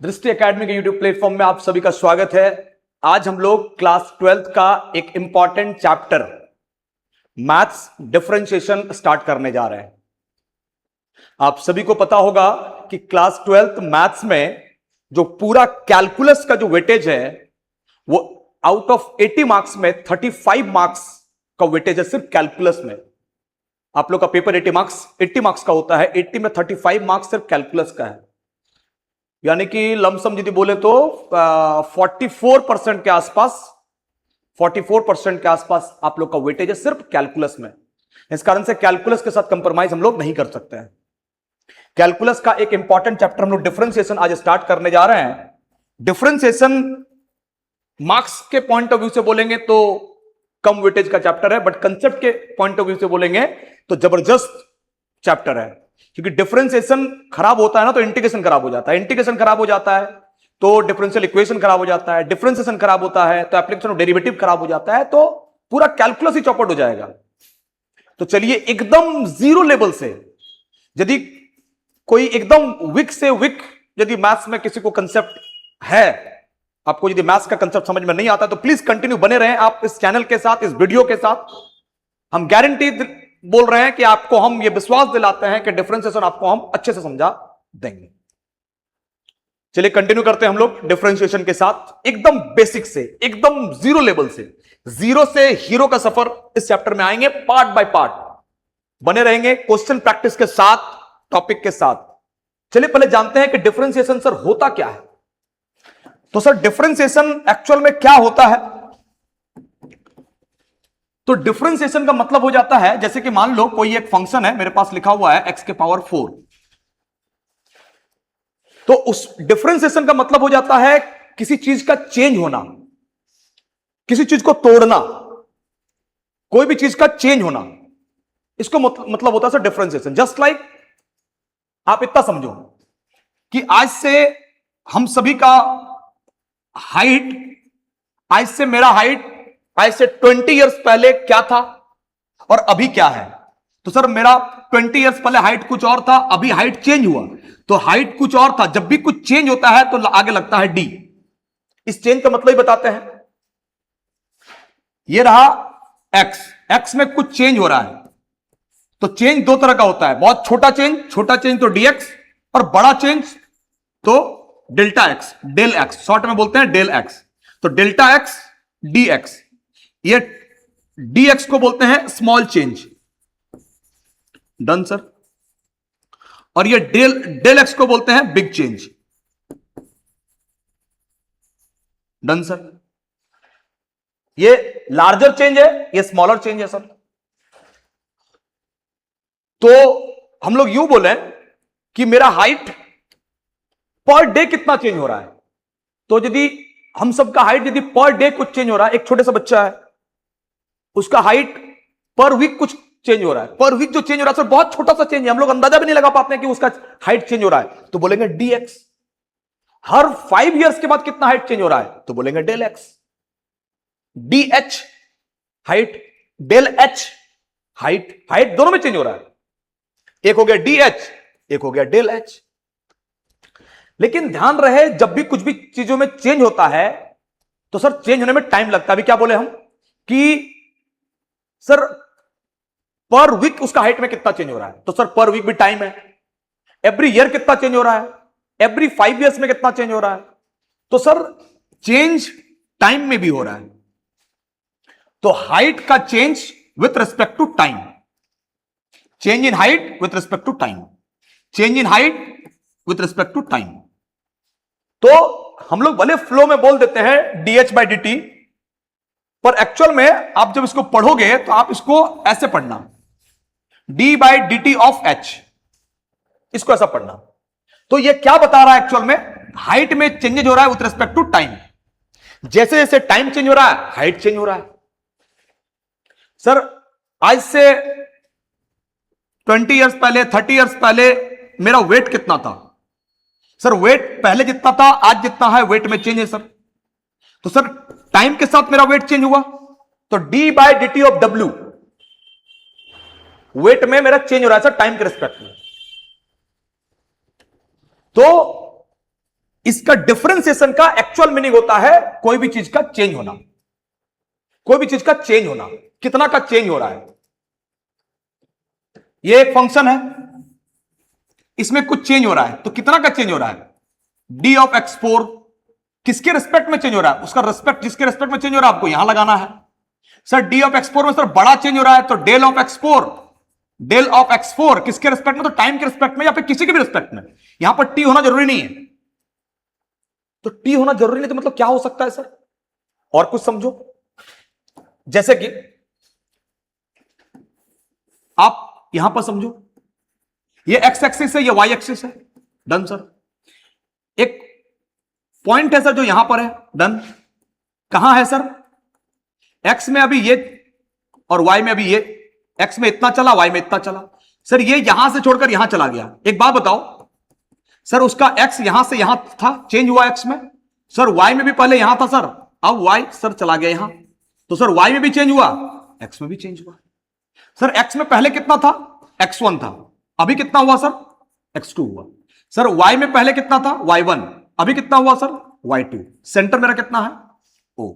दृष्टि एकेडमी के YouTube platform में आप सभी का स्वागत है। आज हम लोग क्लास 12th का एक important chapter maths differentiation start करने जा रहे हैं। आप सभी को पता होगा कि क्लास 12th मैथ्स में जो पूरा कैलकुलस का जो वेटेज है वो आउट ऑफ 80 मार्क्स में 35 मार्क्स का वेटेज है सिर्फ कैलकुलस में। आप लोग का पेपर 80 मार्क्स का होता है, 80 में 35 मार्क्स सिर्फ कैलकुलस का है, यानी कि लमसम यदि बोले तो 44% के आसपास 44% के आसपास आप लोग का वेटेज है सिर्फ कैलकुलस में। इस कारण से कैलकुलस के साथ कंप्रोमाइज हम लोग नहीं कर सकते हैं। कैलकुलस का एक इंपॉर्टेंट चैप्टर हम लोग डिफरेंशिएशन आज स्टार्ट करने जा रहे हैं। डिफरेंशिएशन मार्क्स के पॉइंट ऑफ व्यू से बोलेंगे तो कम वेटेज का चैप्टर है, बट कंसेप्ट के पॉइंट ऑफ व्यू से बोलेंगे तो जबरदस्त चैप्टर है। क्योंकि डिफरेंशिएशन खराब होता है ना तो इंटीग्रेशन खराब हो जाता है, इंटीग्रेशन खराब हो जाता है तो डिफरेंशियल इक्वेशन खराब हो जाता है, डिफरेंशिएशन खराब होता है तो एप्लीकेशन ऑफ डेरिवेटिव खराब हो जाता है, तो पूरा कैलकुलस ही चौपट हो जाएगा। तो चलिए एकदम जीरो लेवल से, यदि कोई एकदम वीक से वीक यदि मैथ्स में किसी को कंसेप्ट है, आपको यदि मैथ्स का कंसेप्ट समझ में नहीं आता तो प्लीज कंटिन्यू बने रहें आप इस चैनल के साथ, इस वीडियो के साथ। हम गारंटी बोल रहे हैं कि आपको हम ये विश्वास दिलाते हैं कि डिफरेंशिएशन आपको हम अच्छे से समझा देंगे। चलिए कंटिन्यू करते हैं हम लोग डिफरेंशिएशन के साथ, एकदम बेसिक से, एकदम जीरो लेवल से, जीरो से हीरो का सफर इस चैप्टर में आएंगे पार्ट बाय पार्ट। बने रहेंगे क्वेश्चन प्रैक्टिस के साथ, टॉपिक के साथ। चलिए पहले जानते हैं कि डिफरेंशिएशन सर होता क्या है। तो सर डिफरेंशिएशन एक्चुअल में क्या होता है? तो डिफरेंशिएशन का मतलब हो जाता है, जैसे कि मान लो कोई एक फंक्शन है, मेरे पास लिखा हुआ है x के पावर 4, तो उस डिफरेंशिएशन का मतलब हो जाता है किसी चीज का चेंज होना, किसी चीज को तोड़ना, कोई भी चीज का चेंज होना, इसको मतलब होता है सर डिफरेंशिएशन। जस्ट लाइक आप इतना समझो कि आज से हम सभी का हाइट, आज से मेरा हाइट आज से 20 इयर्स पहले क्या था और अभी क्या है। तो सर मेरा 20 इयर्स पहले हाइट कुछ और था, अभी हाइट चेंज हुआ, तो हाइट कुछ और था। जब भी कुछ चेंज होता है तो आगे लगता है डी। इस चेंज का मतलब ही बताते हैं। ये रहा एक्स, एक्स में कुछ चेंज हो रहा है, तो चेंज दो तरह का होता है, बहुत छोटा चेंज तो डीएक्स, और बड़ा चेंज तो delta X, del X, short में बोलते हैं डेल एक्स। तो डेल्टा एक्स डी एक्स, ये dx को बोलते हैं स्मॉल चेंज, डन सर। और ये डेल एक्स को बोलते हैं बिग चेंज, डन सर। ये लार्जर चेंज है, ये स्मॉलर चेंज है सर। तो हम लोग यूं बोले कि मेरा हाइट पर डे कितना चेंज हो रहा है। तो यदि हम सबका हाइट यदि पर डे कुछ चेंज हो रहा है, एक छोटे सा बच्चा है उसका हाइट पर वीक कुछ चेंज हो रहा है, पर वीक जो चेंज हो रहा है सर बहुत छोटा सा चेंज है, हम लोग अंदाजा भी नहीं लगा पाते हैं कि उसका हाइट चेंज हो रहा है, तो बोलेंगे dx। हर 5 इयर्स के बाद कितना हाइट चेंज हो रहा है, तो बोलेंगे del X. dh height, del H height, height दोनों में चेंज हो रहा है, एक हो गया dh, एक हो गया डेल एच। लेकिन ध्यान रहे जब भी कुछ भी चीजों में चेंज होता है तो सर चेंज होने में टाइम लगता है। अभी क्या बोले हम कि सर पर वीक उसका हाइट में कितना चेंज हो रहा है, तो सर पर वीक भी टाइम है। एवरी ईयर कितना चेंज हो रहा है, एवरी 5 इयर्स में कितना चेंज हो रहा है, तो सर चेंज टाइम में भी हो रहा है। तो हाइट का change with respect to time, change in height with respect to time, change in height with respect to time. तो हम लोग भले फ्लो में बोल देते हैं dh बाई dt, पर एक्चुअल में आप जब इसको पढ़ोगे तो आप इसको ऐसे पढ़ना, d by D T of h, इसको ऐसा पढ़ना। तो ये क्या बता रहा है एक्चुअल में, हाइट में चेंजेज हो रहा है विथ रिस्पेक्ट टू टाइम। जैसे जैसे टाइम चेंज हो रहा है हाइट चेंज हो रहा है। सर आज से 20 इयर्स पहले, 30 इयर्स पहले मेरा वेट कितना था, सर वेट पहले जितना था आज जितना है वेट में चेंज है सर। तो सर टाइम के साथ मेरा वेट चेंज हुआ, तो d by D T of w, weight में मेरा चेंज हो रहा है सर टाइम के रिस्पेक्ट में। तो इसका डिफरेंशिएशन का एक्चुअल मीनिंग होता है कोई भी चीज का चेंज होना, कोई भी चीज का चेंज होना। कितना का चेंज हो रहा है? ये एक फंक्शन है, इसमें कुछ चेंज हो रहा है, तो कितना का चेंज हो रहा है? डी ऑफ x4 किसके रिस्पेक्ट में चेंज हो रहा है? उसका रिस्पेक्ट जिसके रिस्पेक्ट में चेंज हो रहा है आपको यहां लगाना है। सर डी ऑफ x4 में सर बड़ा चेंज हो रहा है, तो del of x4, del of x4 किसके रिस्पेक्ट में? तो टाइम के रिस्पेक्ट में या फिर किसी के भी रिस्पेक्ट में। यहां पर t होना जरूरी नहीं है, तो t होना जरूरी नहीं तो मतलब क्या हो सकता है सर? और कुछ समझो, जैसे कि आप यहां पर समझो, ये x एक्सिस है, ये y एक्सिस है, डन सर। एक पॉइंट है सर जो यहां पर है, डन। कहां है सर? x में अभी ये और y में अभी ये, x में इतना चला, y में इतना चला। सर ये यहां से छोड़कर यहां चला गया। एक बात बताओ सर, उसका x यहां से यहां था, चेंज हुआ x में। सर y में भी पहले यहां था सर, अब y सर चला गया यहां, तो सर y में भी चेंज हुआ, x में भी चेंज हुआ। सर x में पहले कितना था? x1 था, अभी कितना हुआ सर? x2 हुआ। सर y में पहले कितना था? y1, अभी कितना हुआ सर? y2। सेंटर मेरा कितना है? O।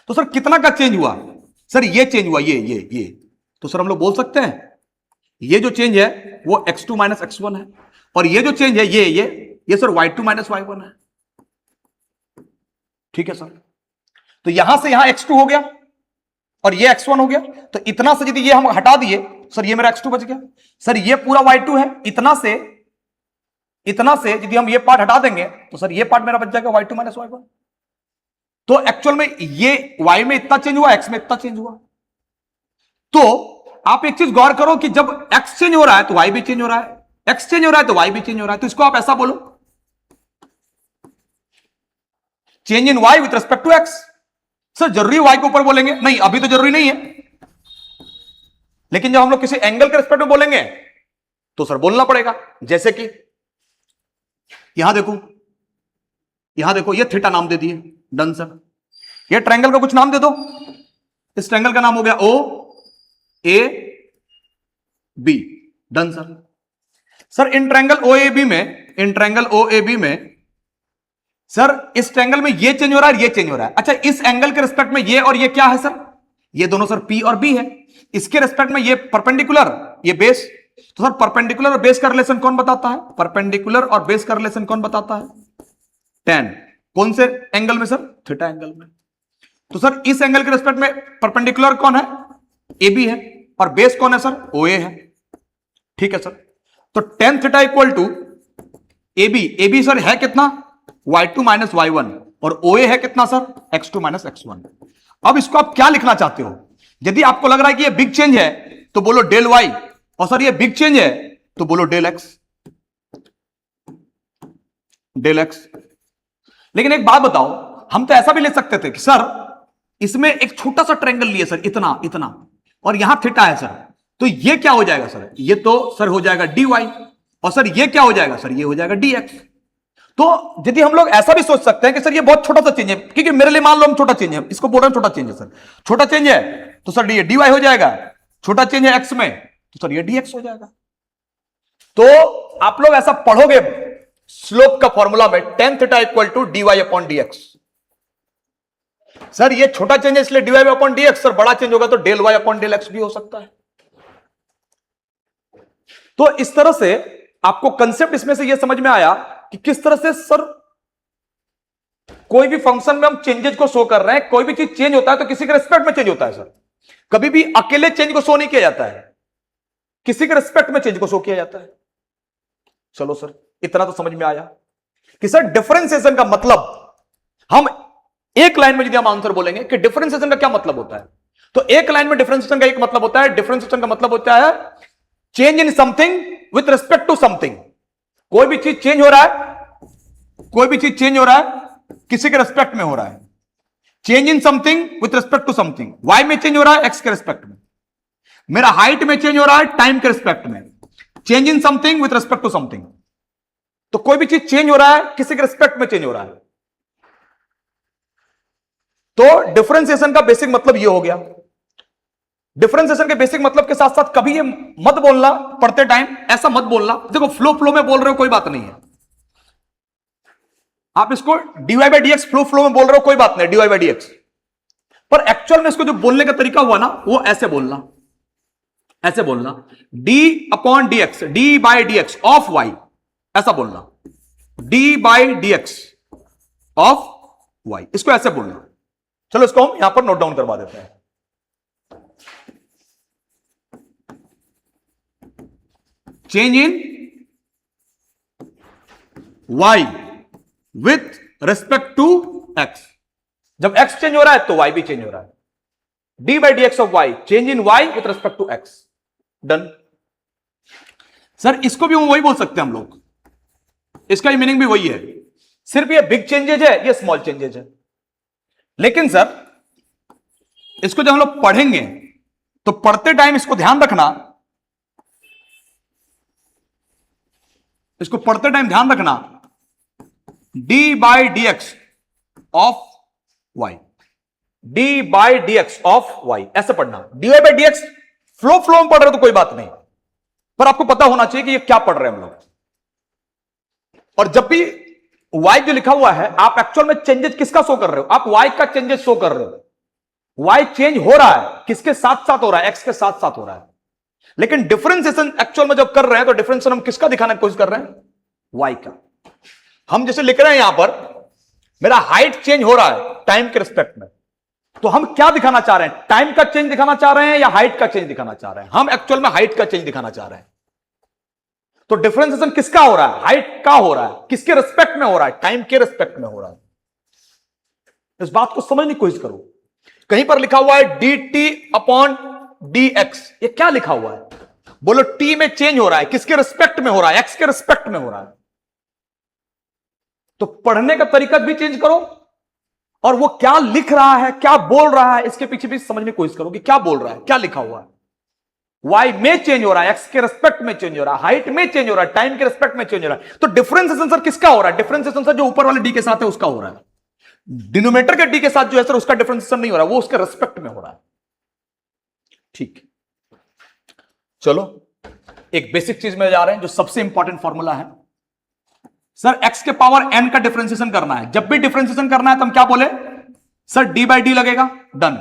तो सर कितना का चेंज हुआ? सर ये चेंज हुआ, ये। तो सर हम लोग बोल सकते हैं ये जो चेंज है वो x2 माइनस x1 है, और ये जो चेंज है ये सर y2 माइनस y1 है। ठीक है सर, तो यहां से यहां x2 हो गया और ये x1 हो गया, तो इतना से यदि ये हम हटा दिए सर ये मेरा x2 बच गया। सर ये पूरा y2 है, इतना से यदि हम ये पार्ट हटा देंगे तो सर ये पार्ट मेरा बच जाएगा y2 माइनस y1। तो एक्चुअल में ये y में इतना चेंज हुआ, x में इतना चेंज हुआ। तो आप एक चीज गौर करो कि जब x चेंज हो रहा है तो y भी चेंज हो रहा है, x चेंज हो रहा है तो y भी चेंज हो रहा है। तो इसको आप ऐसा बोलो, change in y with respect to x। Sir जरूरी y के ऊपर बोलेंगे? नहीं, अभी तो जरूरी नहीं है, लेकिन जब हम लोग किसी एंगल के रिस्पेक्ट में बोलेंगे तो सर बोलना पड़ेगा। जैसे कि यहां देखो ये थीटा नाम दे दिए, डन सर। ये ट्रायंगल का कुछ नाम दे दो, इस ट्रायंगल का नाम हो गया OAB, done sir. Sir in triangle OAB में सर इस ट्रायंगल में ये चेंज हो रहा है, ये चेंज हो रहा है। अच्छा, इस एंगल के रिस्पेक्ट में ये और ये क्या है सर? ये दोनों सर P और B है। इसके रिस्पेक्ट में ये परपेंडिकुलर, ये बेस। तो सर परपेंडिकुलर और बेस का रिलेशन कौन बताता है? परपेंडिकुलर और बेस का रिलेशन कौन बताता है? tan। कौन से एंगल में सर? थीटा एंगल में। तो सर इस एंगल के रिस्पेक्ट में परपेंडिकुलर कौन है? AB है, और बेस कौन है सर? OA है। ठीक है सर, तो tan theta equal to AB sir है कितना? y2 माइनस y1, और OA है कितना सर? x2 minus x1। अब इसको आप क्या लिखना चाहते हो? यदि आपको लग रहा है कि ये बिग चेंज है तो बोलो डेल y, और सर ये बिग चेंज है तो बोलो डेल x। लेकिन एक बात बताओ, हम तो ऐसा भी ले सकते थे कि सर इसमें एक छोटा सा ट्रायंगल लिए सर, इतना, और यहां थीटा है सर, तो ये क्या हो जाएगा सर? ये तो सर हो जाएगा dy, और सर ये क्या हो जाएगा सर? ये हो जाएगा dx। तो यदि हम लोग ऐसा भी सोच सकते हैं कि सर ये बहुत छोटा सा चेंज है, क्योंकि मेरे लिए मान लो हम छोटा चेंज है, इसको बोल रहे हैं छोटा चेंज है सर, छोटा चेंज है तो सर ये dy हो जाएगा, छोटा चेंज है x में तो सर ये dx हो जाएगा। तो आप लोग ऐसा पढ़ोगे स्लोप का फॉर्मूला में, tan theta equal to dy upon dx। Sir ये छोटा चेंज है इसलिए dy अपॉन dx, सर बड़ा चेंज होगा तो del y upon del x भी हो सकता है। तो इस तरह से आपको कंसेप्ट इसमें से यह समझ में आया कि किस तरह से सर कोई भी फंक्शन में हम चेंजेस को शो कर रहे हैं। कोई भी चीज चेंज होता है तो किसी के रिस्पेक्ट में चेंज होता है सर, कभी भी अकेले चेंज को शो नहीं किया जाता है, किसी के रिस्पेक्ट में चेंज को शो किया जाता है। चलो सर इतना तो समझ में आया कि सर डिफरेंशिएशन का मतलब, हम एक लाइन में यदि हम आंसर बोलेंगे कि डिफरेंशिएशन का क्या मतलब होता है, तो एक लाइन में डिफरेंशिएशन का एक मतलब होता है, डिफरेंशिएशन का मतलब होता है change in something with respect to something. कोई भी चीज चेंज हो रहा है, किसी के रिस्पेक्ट में हो रहा है। Change in something with respect to something, Y में चेंज हो रहा है एक्स के रिस्पेक्ट में, मेरा हाइट में चेंज हो रहा है टाइम के रिस्पेक्ट में। Change in something with respect to something, तो कोई भी चीज चेंज हो रहा है किसी के रिस्पेक्ट में चेंज हो रहा है। तो डिफरेंशिएशन का बेसिक मतलब यह हो गया। डिफरेंशिएशन के बेसिक मतलब के साथ साथ कभी ये मत बोलना पढ़ते टाइम, ऐसा मत बोलना देखो फ्लो में बोल रहे हो कोई बात नहीं है, आप इसको dy by dx flow flow में बोल रहे हो, कोई बात नहीं, dy बाई dx, पर एक्चुअल में इसको जो बोलने का तरीका हुआ ना, वो ऐसे बोलना, ऐसे बोलना, d upon dx, d by dx of y, ऐसा बोलना, d by dx of y, इसको ऐसे बोलना। चलो इसको हम यहां पर नोट डाउन करवा देते हैं। Change in y with respect to x, जब x चेंज हो रहा है तो y भी चेंज हो रहा है। d by D X of y, change in y with respect to x, done. Sir इसको भी वही बोल सकते हैं हम लोग, इसका ही मीनिंग भी वही है, सिर्फ ये बिग चेंजेज है, ये स्मॉल चेंजेज है। लेकिन सर इसको जब हम लोग पढ़ेंगे तो पढ़ते टाइम इसको ध्यान रखना, इसको पढ़ते टाइम ध्यान रखना, d by D X of Y, d by D X of Y, ऐसे पढ़ना। dy by D X flow flow में पढ़ रहे हो तो कोई बात नहीं, पर आपको पता होना चाहिए कि ये क्या पढ़ रहे हैं हम लोग। और जब भी y जो लिखा हुआ है, आप एक्चुअल में चेंजेस किसका शो कर रहे हो? आप y का चेंजेस शो कर रहे हो। y चेंज हो रहा है, किसके साथ साथ हो रहा है? x के साथ साथ हो रहा है। लेकिन डिफरेंशिएशन एक्चुअल में जब कर रहे हैं तो डिफरेंशिएशन हम किसका दिखाने की कोशिश कर रहे हैं? y का। हम जैसे लिख रहे हैं यहां पर, मेरा हाइट चेंज हो रहा है टाइम के रिस्पेक्ट में, तो हम क्या दिखाना चाह रहे हैं? टाइम का चेंज दिखाना चाह रहे हैं या हाइट का चेंज दिखाना चाह रहे हैं? हम एक्चुअल में हाइट का चेंज दिखाना चाह रहे हैं। तो डिफरेंशिएशन किसका हो रहा है? हाइट का हो रहा है। किसके रिस्पेक्ट में हो रहा है? टाइम के रिस्पेक्ट में हो रहा है। इस बात को समझने की कोशिश करो। कहीं पर लिखा हुआ है dt अपॉन dx, ये क्या लिखा हुआ है? बोलो t में चेंज हो रहा है, किसके रिस्पेक्ट में हो रहा है? x के रिस्पेक्ट में हो रहा है। तो पढ़ने का तरीका भी चेंज करो, और वो क्या लिख रहा है, क्या बोल रहा है, इसके पीछे भी समझने की कोशिश करो कि क्या बोल रहा है, क्या लिखा हुआ है। y में चेंज हो रहा है, x के रिस्पेक्ट में चेंज हो रहा है, हाइट में चेंज हो रहा है, टाइम के रिस्पेक्ट में चेंज हो रहा है। तो डिफरेंशिएशन सर किसका हो रहा है? डिफरेंशिएशन सर जो ऊपर वाले d के साथ है उसका हो रहा है। डिनोमिनेटर के d के साथ जो है सर उसका डिफरेंशिएशन नहीं हो रहा है, वो उसके रिस्पेक्ट में हो रहा है। ठीक, चलो एक बेसिक चीज में जा रहे हैं जो सबसे इंपॉर्टेंट फॉर्मूला है। सर x के पावर n का डिफरेंशिएशन करना है। जब भी डिफरेंशिएशन करना है तो हम क्या बोले सर? d बाई डी लगेगा, डन।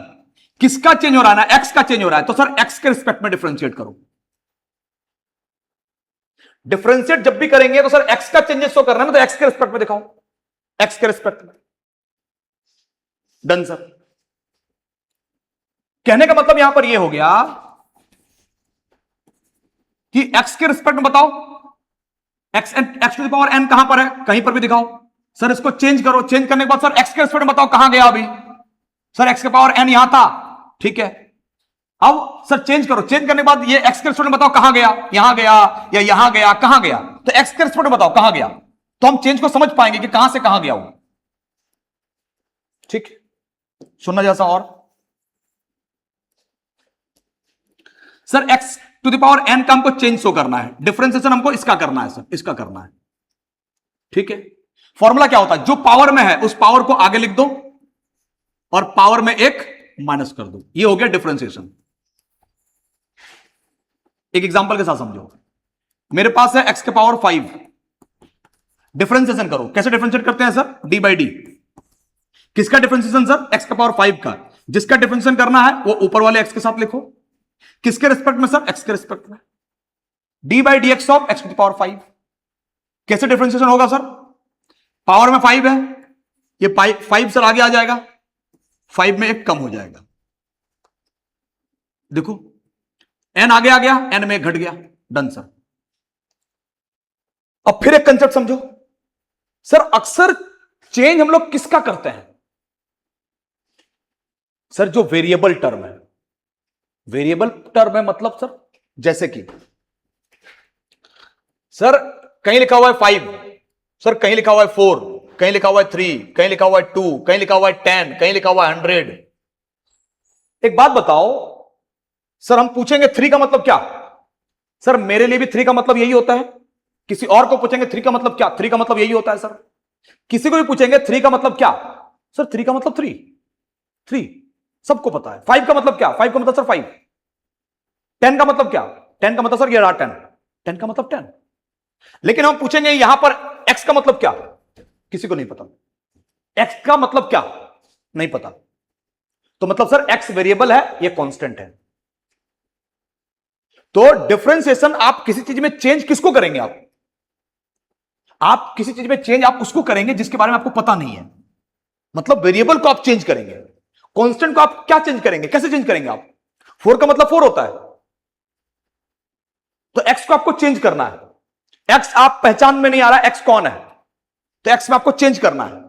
किसका चेंज हो रहा है ना? x का चेंज हो रहा है, तो सर x के रिस्पेक्ट में डिफरेंशिएट करो। डिफरेंशिएट जब भी करेंगे तो सर x का चेंजेस शो करना है ना, तो x के रिस्पेक्ट में दिखाओ, x के रिस्पेक्ट में, डन सर। कहने का मतलब यहां पर यह हो गया कि x के रिस्पेक्ट में बताओ, x to the power n कहां पर है? कहीं पर भी दिखाओ। सर इसको चेंज करो, चेंज करने के बाद सर x के रिस्पेक्ट में बताओ कहां गया अभी? सर x के पावर n यहां था, ठीक है। अब सर चेंज करो, चेंज करने के बाद ये x के रिस्पेक्ट में बताओ कहां गया? यहां गया या यहां गया, कहां गया? तो x के रिस्पेक्ट में बताओ कहां गया, तो हम चेंज को समझ पाएंगे कि कहां से कहां गया वो। ठीक, सुनना जैसा। और sir x to the power n का हमको चेंज शो करना है, डिफरेंशिएशन हमको इसका करना है सर, इसका करना है, ठीक है। फॉर्मूला क्या होता है? जो पावर में है उस पावर को आगे लिख दो और पावर में एक माइनस कर दो, ये हो गया डिफरेंशिएशन। एक एग्जांपल के साथ समझो। मेरे पास है x के पावर 5, डिफरेंशिएशन करो। कैसे डिफरेंशिएट करते हैं सर? d by D. किसका डिफरेंशिएशन सर? x के पावर 5 का। जिसका डिफरेंशिएशन करना है वो ऊपर वाले x के साथ लिखो। किसके रिस्पेक्ट में सर? x के रिस्पेक्ट में। d by D X of x to the power 5। कैसे डिफरेंशिएशन होगा सर? पावर में 5 है, ये 5 सर आगे आ जाएगा, 5 में एक कम हो जाएगा। देखो n आगे आ गया, n में एक घट गया, डन सर। अब फिर एक कंसेप्ट समझो सर, अक्सर चेंज हम लोग किसका करते हैं? सर जो वेरिएबल टर्म है। वेरिएबल टर्म है मतलब सर जैसे कि सर कहीं लिखा हुआ है 5, सर कहीं लिखा हुआ है 4, कहीं लिखा हुआ है 3, कहीं लिखा हुआ है 2, कहीं लिखा हुआ है 10, कहीं लिखा हुआ है 100। एक बात बताओ सर, हम पूछेंगे 3 का मतलब क्या? सर मेरे लिए भी 3 का मतलब यही होता है। किसी और को पूछेंगे 3 का मतलब क्या? 3 का मतलब यही होता है सर। किसी को भी पूछेंगे 3 का मतलब क्या? सर 3 का मतलब 3 सबको पता है। 5 का मतलब क्या? 5 का मतलब सर 5। 10 का मतलब क्या? 10 का मतलब सर ये रहा 10 का मतलब 10। लेकिन हम पूछेंगे यहां पर x का मतलब क्या? किसी को नहीं पता। एक्स का मतलब क्या नहीं पता, तो मतलब सर एक्स वेरिएबल है, ये कांस्टेंट है। तो डिफरेंशिएशन आप किसी चीज में चेंज किसको करेंगे? आप किसी चीज में चेंज आप उसको करेंगे जिसके बारे में आपको पता नहीं है। मतलब वेरिएबल को आप चेंज करेंगे, कांस्टेंट को आप क्या चेंज करेंगे, कैसे चेंज करेंगे आप? 4 का मतलब 4 होता है, तो एक्स को आपको चेंज करना है। एक्स आप पहचान में नहीं आ रहा एक्स कौन है, तो एक्स में आपको चेंज करना है।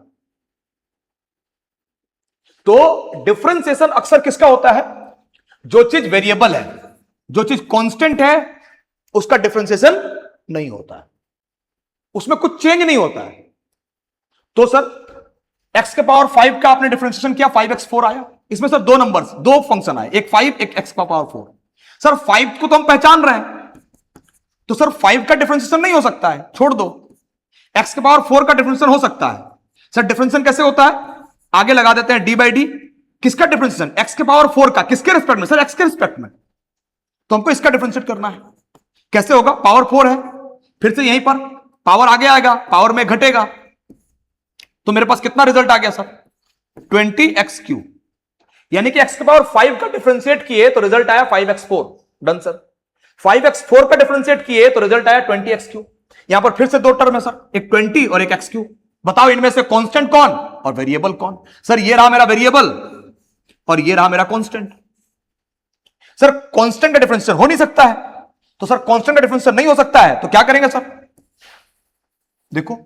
तो डिफरेंशिएशन अक्सर किसका होता है? जो चीज वेरिएबल है, जो चीज कांस्टेंट है, उसका डिफरेंशिएशन नहीं होता है, उसमें कुछ चेंज नहीं होता है। तो सर x के पावर 5 का आपने डिफरेंशिएशन किया, 5x4 आया। इसमें सर दो नंबर्स, दो फंक्शन आए, एक 5 एक x का पावर 4। सर 5 को तो हम पहचान रहे हैं, तो सर 5 का डिफरेंशिएशन नहीं हो सकता है, छोड़ दो। x के पावर 4 का डिफरेंशिएशन हो सकता है। सर डिफरेंशिएशन कैसे होता है? आगे लगा देते हैं d बाई डी। किसका डिफरेंशिएशन? x के पावर 4 का। किसके रिस्पेक्ट में? सर x के रिस्पेक्ट में। तो हमको इसका डिफरेंशिएट करना है। कैसे होगा? पावर 4 है, फिर से यहीं पर पावर आगे आएगा, पावर में घटेगा, तो मेरे पास कितना रिजल्ट आ गया सर? 20x3। यानी कि x के पावर 5 का डिफरेंशिएट किए तो रिजल्ट आया 5x4। Done sir. 5x4 का डिफरेंशिएट किए तो रिजल्ट आया 20x3। यहां पर फिर से दो टर्म है सर, एक 20 और एक x3। बताओ इनमें से कांस्टेंट कौन और वेरिएबल कौन? सर ये रहा मेरा वेरिएबल और ये रहा मेरा कांस्टेंट। सर कांस्टेंट का डिफरेंशिएशन हो नहीं सकता है, तो सर कांस्टेंट का डिफरेंशिएशन नहीं हो सकता है, तो क्या करेंगे सर? देखो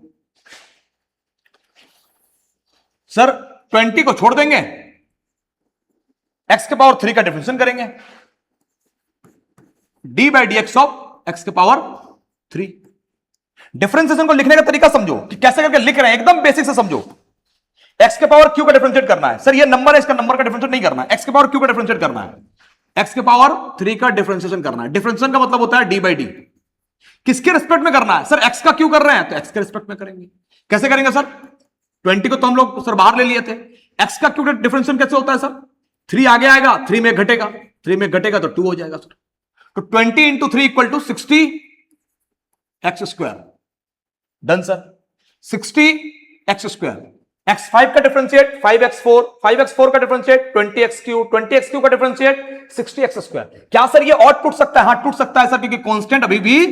सर 20 को छोड़ देंगे, x के पावर 3 का डिफरेंशिएशन करेंगे, d by D X of x के पावर 3। डिफरेंशिएशन को लिखने का तरीका समझो कि कैसे करके लिख रहे हैं, एकदम बेसिक से समझो। x के पावर q का डिफरेंशिएट करना है। सर ये नंबर है, इसका नंबर का डिफरेंशिएट नहीं करना है, x के पावर q का डिफरेंशिएट करना है। x के पावर 3 का डिफरेंशिएशन करना है। डिफरेंशिएशन का मतलब होता है d बाई डी। किसके रिस्पेक्ट में करना है? सर x का q कर रहे हैं तो x के रिस्पेक्ट में करेंगे। कैसे करेंगे सर? 20 को तो हम लोग सर बाहर ले लिए थे। x का q का डिफरेंशिएशन कैसे होता है सर? 3 आगे आएगा, 3 में घटेगा, 3 में घटेगा तो 2 हो जाएगा सर। तो 20 into 3 equal to 60 X square. Done sir. 60 X square. x5 का डिफरेंशिएट 5x4, 5x4 का डिफरेंशिएट 20x3, 20x3 का डिफरेंशिएट 60x स्क्वायर। क्या सर ये और टूट सकता है? हाँ टूट सकता है सर, क्योंकि कांस्टेंट अभी भी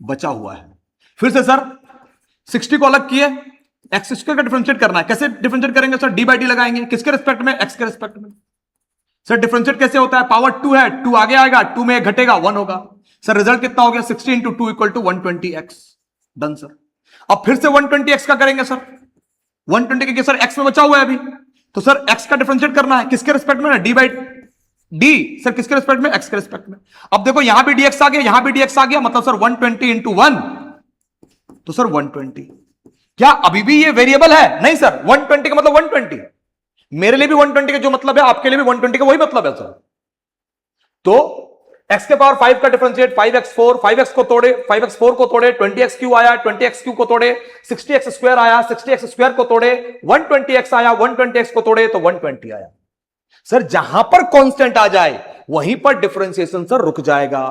बचा हुआ है। फिर से सर 60 को अलग किए, एक्स स्क्वायर का डिफरेंशिएट करना है। कैसे डिफरेंशिएट करेंगे सर? डी बाई डी लगाएंगे। किसके रिस्पेक्ट में? एक्स के रिस्पेक्ट में। सर डिफरेंशिएट कैसे होता है? पावर 2 है, 2 आगे आएगा, 2 में घटेगा, 1 होगा। सर रिजल्ट कितना हो गया? 60 into 2 equal to 120x। Done sir. अब फिर से 120x का करेंगे सर। 120 के सर x में बचा हुआ है अभी, तो सर x का डिफरेंशिएट करना है। किसके रिस्पेक्ट में? D by D. सर किसके रिस्पेक्ट में? x के रिस्पेक्ट में। अब देखो यहां भी dx आ गया, यहां भी dx आ गया, मतलब सर 120 इंटू 1, तो सर 120। क्या अभी भी ये वेरिएबल है? नहीं सर, 120 का मतलब 120। मेरे लिए भी 120 का जो मतलब है, आपके लिए भी 120 का वही मतलब है सर। तो x के पावर 5 का डिफरेंशिएट 5x4, 5x को तोड़े, 5x4 को तोड़े, 20x3 आया, 20x3 को तोड़े, 60x स्क्वायर आया, 60x स्क्वायर को तोड़े, 120x आया, 120x को तोड़े तो 120 आया। सर जहां पर कांस्टेंट आ जाए वहीं पर डिफरेंशिएशन सर रुक जाएगा।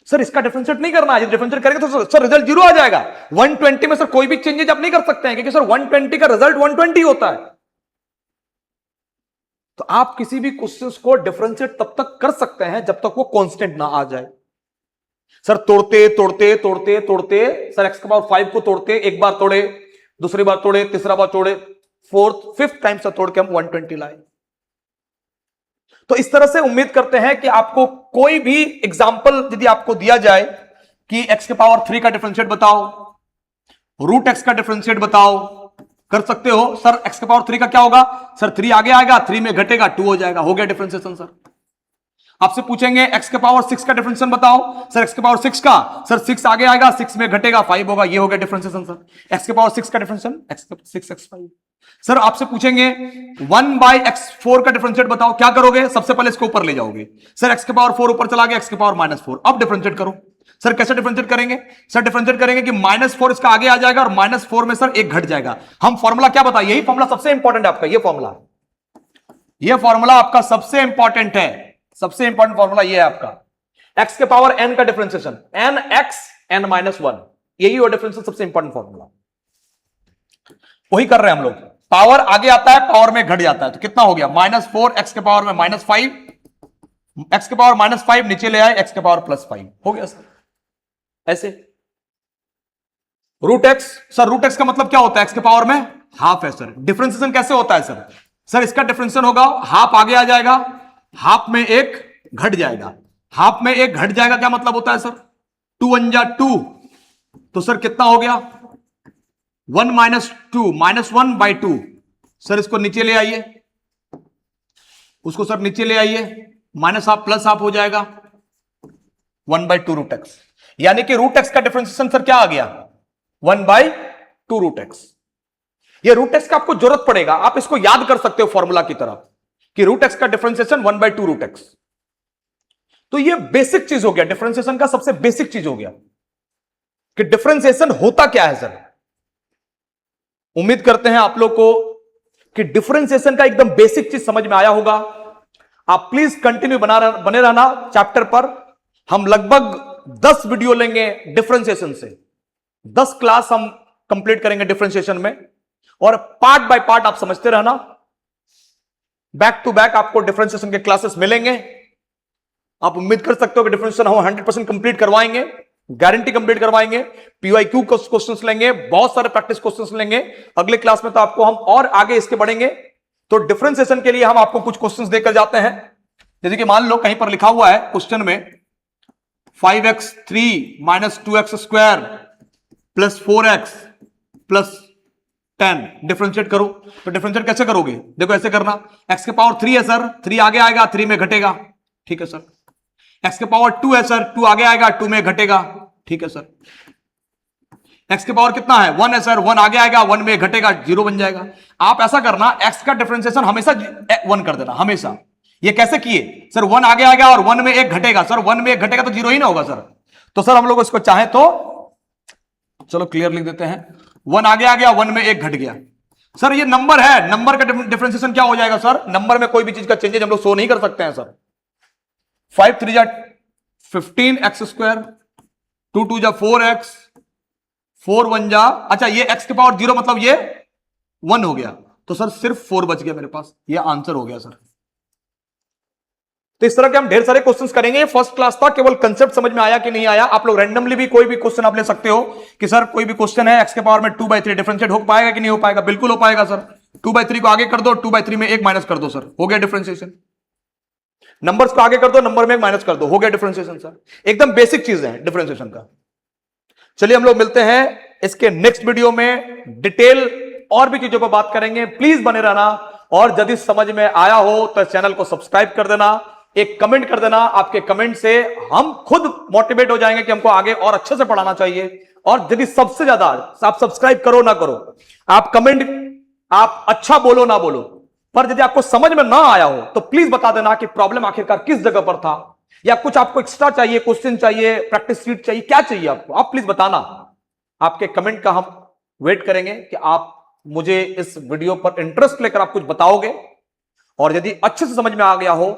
सर इसका डिफरेंशिएट नहीं करना है, यदि डिफरेंशिएट करेंगे तो सर रिजल्ट 0 आ जाएगा। 120 में सर कोई भी चेंजेस आप नहीं कर सकते हैं, क्योंकि सर 120 का रिजल्ट 120 होता है। तो आप किसी भी क्वेश्चन को डिफरेंशिएट तब तक कर सकते हैं जब तक वो कांस्टेंट ना आ जाए। सर तोड़ते तोड़ते तोड़ते तोड़ते सर x के पावर 5 को तोड़ते, एक बार तोड़े, दूसरी बार तोड़े, तीसरा बार तोड़े, फोर्थ फिफ्थ टाइम से तोड़ के हम 120 लाए। तो इस तरह से उम्मीद करते हैं कि आपको कोई भी एग्जाम्पल यदि आपको दिया जाए कि x के पावर 3 का डिफरेंशिएट बताओ, रूट x का डिफरेंशिएट बताओ, कर सकते हो। सर x के पावर 3 का क्या होगा? सर 3 आगे आएगा, 3 में घटेगा, 2 हो जाएगा, हो गया डिफरेंशिएशन सर। आपसे पूछेंगे x के पावर 6 का डिफरेंशिएशन बताओ। सर x के पावर 6 का, सर 6 आगे आएगा, 6 में घटेगा, 5 होगा, ये हो गया डिफरेंशिएशन सर। x के पावर 6 का डिफरेंशिएशन x 6x5। सर आपसे पूछेंगे 1 बाई x4 का डिफरेंशिएट बताओ, क्या करोगे? सबसे पहले इसको ऊपर ले जाओगे। सर x के पावर 4 ऊपर चला गया, x के पावर -4। अब डिफरेंशिएट करो। सर कैसे डिफरेंशिएट करेंगे? सर डिफरेंशिएट करेंगे कि -4 इसका आगे आ जाएगा और -4 में सर एक घट जाएगा। हम फॉर्मूला क्या बताइए? यही फॉर्मूला सबसे इंपॉर्टेंट है आपका, ये फॉर्मूला, ये फॉर्मूला आपका सबसे इंपॉर्टेंट है। सबसे इंपॉर्टेंट फॉर्मूला ये है आपका, x के पावर n का डिफरेंशिएशन, n x n -1, यही वो डिफरेंशिएशन सबसे इंपॉर्टेंट फॉर्मूला। वही कर रहे हैं हम लोग। पावर आगे आता है, पावर में घट जाता है, तो कितना हो गया -4 एक्स के पावर में -5, एक्स के पावर -5 नीचे ले आए, एक्स के पावर +5 हो गया सर। ऐसे root x, sir root x का मतलब क्या होता है? एक्स के पावर में हाफ है सर। डिफरेंशिएशन कैसे होता है सर? सर इसका डिफरेंशिएशन होगा, हाफ आगे आ जाएगा, हाफ में एक घट जाएगा, हाफ में एक घट जाएगा, क्या मतलब होता है सर? 2 1 जा 2, तो सर कितना हो गया 1 - 2 -1/2। सर इसको नीचे ले आइए, उसको सर नीचे ले आइए, माइनस हाफ प्लस हाफ हो जाएगा 1/2 रूट एक्स। यानी कि रूट एक्स का डिफरेंशिएशन सर क्या आ गया 1/2 रूट एक्स। ये रूट एक्स का आपको जरूरत पड़ेगा, आप इसको याद कर सकते हो फॉर्मूला की तरह कि रूट एक्स का डिफरेंशिएशन 1/2 रूट एक्स। तो ये बेसिक चीज हो गया, डिफरेंशिएशन का सबसे बेसिक चीज हो गया कि डिफरेंशिएशन होता क्या है सर। उम्मीद करते हैं आप लोग को कि डिफरेंशिएशन का एकदम बेसिक चीज समझ में आया होगा। आप प्लीज कंटिन्यू बने रहना चैप्टर पर। हम लगभग 10 वीडियो लेंगे डिफरेंशिएशन से, 10 क्लास हम कंप्लीट करेंगे डिफरेंशिएशन में, और पार्ट बाय पार्ट आप समझते रहना। बैक टू बैक आपको डिफरेंशिएशन के क्लासेस मिलेंगे। आप उम्मीद कर सकते हो कि डिफरेंशिएशन हम 100% कंप्लीट करवाएंगे, गारंटी कंप्लीट करवाएंगे। पीवाईक्यू क्वेश्चंस लेंगे, बहुत सारे प्रैक्टिस क्वेश्चंस लेंगे अगले क्लास में, तो आपको हम और आगे इसके बढ़ेंगे। तो डिफरेंशिएशन के लिए हम आपको कुछ क्वेश्चंस देकर जाते हैं। जैसे कि मान लो कहीं पर लिखा हुआ है क्वेश्चन में 5x3 - 2x² + 4x + 10 डिफरेंशिएट करो। तो डिफरेंशिएट कैसे करोगे? देखो ऐसे करना, x के पावर 3 है सर, 3 आगे आएगा, 3 में घटेगा, ठीक है सर। x के पावर 2 है सर, 2 आगे आएगा, 2 में घटेगा, ठीक है सर। x के पावर कितना है 1 है सर, 1 आगे आएगा, 1 में घटेगा, 0 बन जाएगा। आप ऐसा करना, x का डिफरेंशिएशन हमेशा 1 कर देना, हमेशा। ये कैसे किए सर? 1 आगे आएगा और 1 में एक घटेगा सर, 1 में एक घटेगा तो 0 ही ना होगा सर। तो सर हम लोग इसको चाहे तो चलो क्लियर लिख देते हैं, 1 आगे आ गया, 1 में एक घट गया। सर ये नंबर है, नंबर का डिफरेंशिएशन क्या हो जाएगा सर? नंबर में कोई भी चीज का चेंजेज हम लोग शो नहीं कर सकते हैं सर। 5 3 जा 15x², 2 2 जा 4x, 4 1 जा, अच्छा ये x के पावर 0 मतलब ये 1 हो गया, तो सर सिर्फ 4 बच गया मेरे पास, ये आंसर हो गया सर। तो इस तरह के हम ढेर सारे क्वेश्चंस करेंगे। फर्स्ट क्लास था, केवल कंसेप्ट समझ में आया कि नहीं आया। आप लोग रैंडमली भी कोई भी क्वेश्चन आप ले सकते हो कि सर कोई भी क्वेश्चन है, x के पावर में 2/3 डिफरेंशिएट हो पाएगा कि नहीं हो पाएगा? बिल्कुल हो पाएगा सर। 2/3 को आगे कर दो, 2/3 में एक माइनस कर दो सर, हो गया डिफरेंशिएशन। नंबर्स को आगे कर दो, नंबर में एक माइनस कर दो, हो गया डिफरेंशिएशन सर। एकदम बेसिक चीज है डिफरेंशिएशन का। चलिए हम लोग मिलते हैं इसके नेक्स्ट वीडियो में, डिटेल और भी चीजों पर बात करेंगे। प्लीज बने रहना, और यदि समझ में आया हो तो चैनल को सब्सक्राइब कर देना, एक कमेंट कर देना। आपके कमेंट से हम खुद मोटिवेट हो जाएंगे कि हमको आगे और अच्छे से पढ़ाना चाहिए। और यदि सबसे ज्यादा आप सब्सक्राइब करो ना करो, आप कमेंट, आप अच्छा बोलो ना बोलो, पर यदि आपको समझ में ना आया हो तो प्लीज बता देना कि प्रॉब्लम आखिरकार किस जगह पर था, या कुछ आपको एक्स्ट्रा चाहिए, क्वेश्चन चाहिए, प्रैक्टिस शीट चाहिए, क्या चाहिए आपको, आप प्लीज बताना। आपके कमेंट का हम वेट करेंगे कि आप मुझे इस वीडियो पर इंटरेस्ट लेकर आप कुछ बताओगे। और यदि अच्छे से समझ में आ गया हो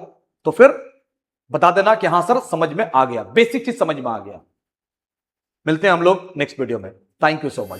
तो फिर बता देना कि हां सर समझ में आ गया, बेसिक चीज समझ में आ गया। मिलते हैं हम लोग नेक्स्ट वीडियो में। Thank you so much.